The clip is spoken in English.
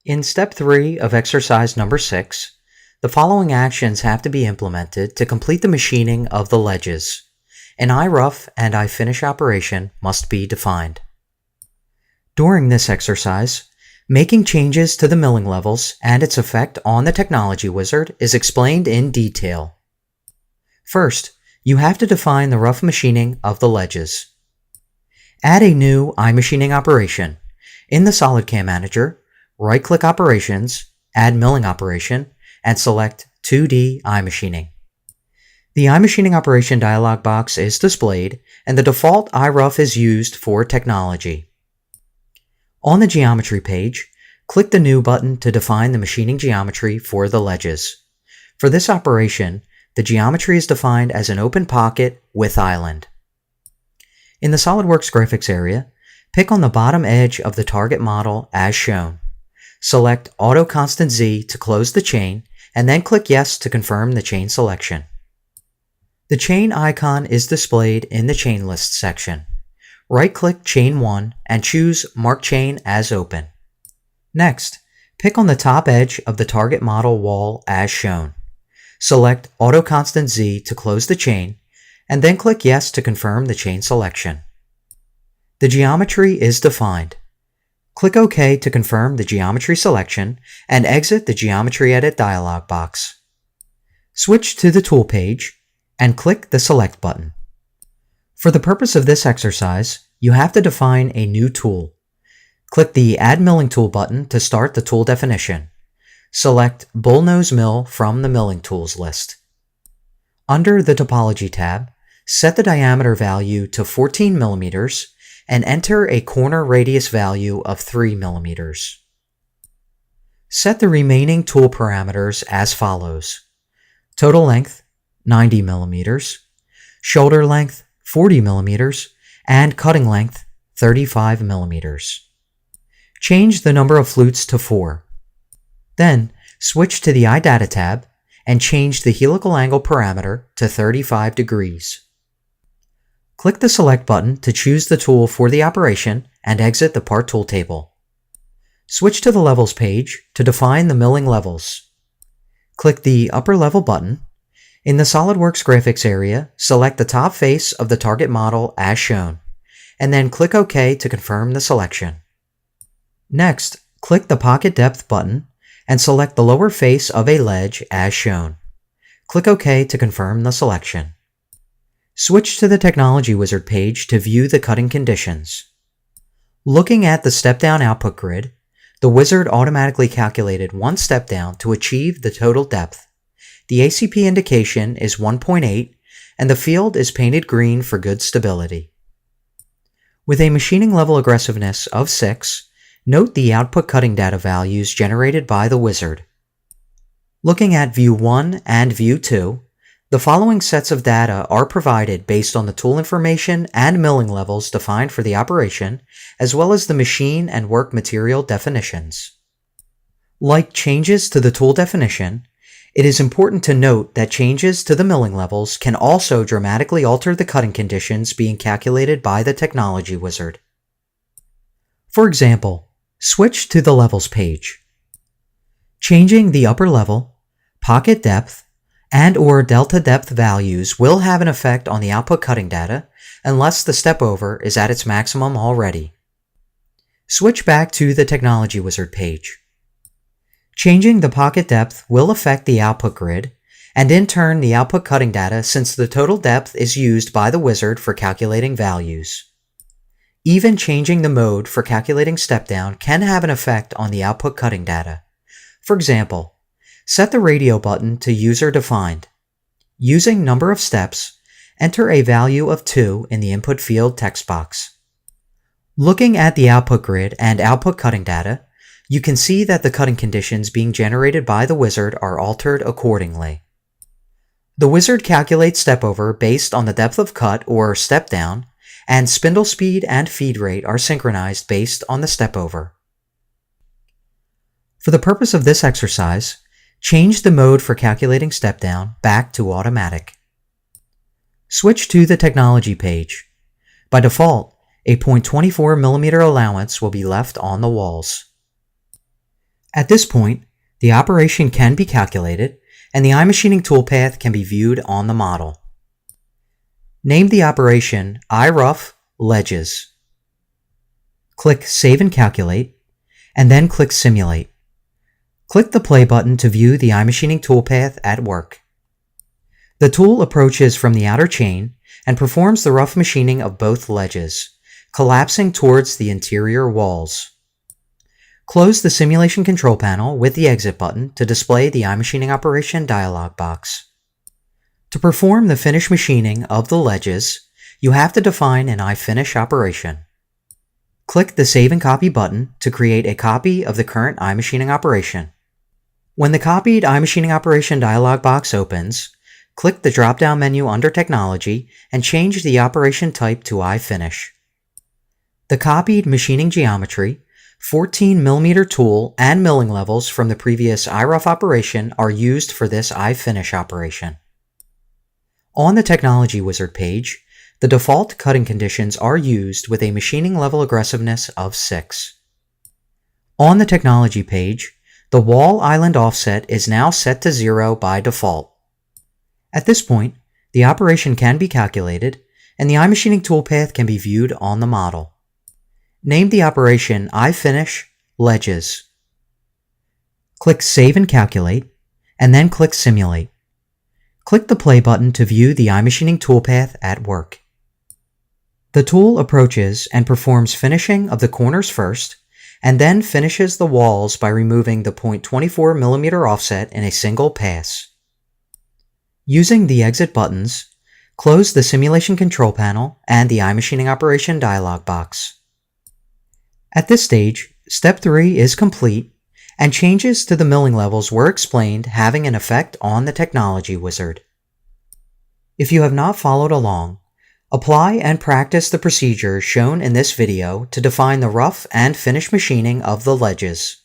In step 3 of exercise number 6, the following actions have to be implemented to complete the machining of the ledges. An iRough and iFinish operation must be defined. During this exercise, making changes to the milling levels and its effect on the technology wizard is explained in detail. First, you have to define the rough machining of the ledges. Add a new iMachining operation. In the SolidCAM Manager, right-click Operations, Add Milling Operation, and select 2D iMachining. The iMachining operation dialog box is displayed, and the default iRough is used for technology. On the Geometry page, click the New button to define the machining geometry for the ledges. For this operation, the geometry is defined as an open pocket with island. In the SOLIDWORKS graphics area, pick on the bottom edge of the target model as shown. Select Auto Constant Z to close the chain, and then click Yes to confirm the chain selection. The chain icon is displayed in the Chain List section. Right-click Chain 1 and choose Mark Chain as Open. Next, pick on the top edge of the target model wall as shown. Select Auto Constant Z to close the chain, and then click Yes to confirm the chain selection. The geometry is defined. Click OK to confirm the geometry selection and exit the Geometry Edit dialog box. Switch to the Tool page and click the Select button. For the purpose of this exercise, you have to define a new tool. Click the Add Milling Tool button to start the tool definition. Select Bullnose Mill from the Milling Tools list. Under the Topology tab, set the diameter value to 14 mm and enter a corner radius value of 3 mm. Set the remaining tool parameters as follows: total length 90 mm, shoulder length 40 mm, and cutting length 35 mm. Change the number of flutes to 4. Then, switch to the iData tab and change the helical angle parameter to 35 degrees. Click the Select button to choose the tool for the operation and exit the Part Tool table. Switch to the Levels page to define the milling levels. Click the Upper Level button. In the SOLIDWORKS graphics area, select the top face of the target model as shown, and then click OK to confirm the selection. Next, click the Pocket Depth button and select the lower face of a ledge as shown. Click OK to confirm the selection. Switch to the Technology Wizard page to view the cutting conditions. Looking at the step-down output grid, the wizard automatically calculated one step down to achieve the total depth. The ACP indication is 1.8, and the field is painted green for good stability. With a machining level aggressiveness of 6, note the output cutting data values generated by the wizard. Looking at View 1 and View 2, the following sets of data are provided based on the tool information and milling levels defined for the operation, as well as the machine and work material definitions. Like changes to the tool definition, it is important to note that changes to the milling levels can also dramatically alter the cutting conditions being calculated by the technology wizard. For example, switch to the Levels page. Changing the upper level, pocket depth, and/or delta depth values will have an effect on the output cutting data unless the step over is at its maximum already. Switch back to the Technology Wizard page. Changing the pocket depth will affect the output grid, and in turn the output cutting data since the total depth is used by the wizard for calculating values. Even changing the mode for calculating step down can have an effect on the output cutting data. For example, set the radio button to user defined. Using number of steps, enter a value of 2 in the input field text box. Looking at the output grid and output cutting data, you can see that the cutting conditions being generated by the wizard are altered accordingly. The wizard calculates step over based on the depth of cut or step down, and spindle speed and feed rate are synchronized based on the step over. For the purpose of this exercise, change the mode for calculating step down back to automatic. Switch to the Technology page. By default, a 0.24 mm allowance will be left on the walls. At this point, the operation can be calculated and the iMachining toolpath can be viewed on the model. Name the operation iRough Ledges. Click Save and Calculate, and then click Simulate. Click the play button to view the iMachining toolpath at work. The tool approaches from the outer chain and performs the rough machining of both ledges, collapsing towards the interior walls. Close the simulation control panel with the exit button to display the iMachining operation dialog box. To perform the finish machining of the ledges, you have to define an iFinish operation. Click the Save and Copy button to create a copy of the current iMachining operation. When the copied iMachining operation dialog box opens, click the drop-down menu under Technology and change the operation type to iFinish. The copied machining geometry, 14mm tool, and milling levels from the previous iRough operation are used for this iFinish operation. On the Technology Wizard page, the default cutting conditions are used with a machining level aggressiveness of 6. On the Technology page, the wall island offset is now set to 0 by default. At this point, the operation can be calculated and the iMachining toolpath can be viewed on the model. Name the operation iFinish Ledges. Click Save and Calculate, and then click Simulate. Click the play button to view the iMachining toolpath at work. The tool approaches and performs finishing of the corners first, and then finishes the walls by removing the 0.24mm offset in a single pass. Using the exit buttons, close the simulation control panel and the iMachining operation dialog box. At this stage, Step 3 is complete, and changes to the milling levels were explained, having an effect on the Technology Wizard. If you have not followed along, apply and practice the procedures shown in this video to define the rough and finish machining of the ledges.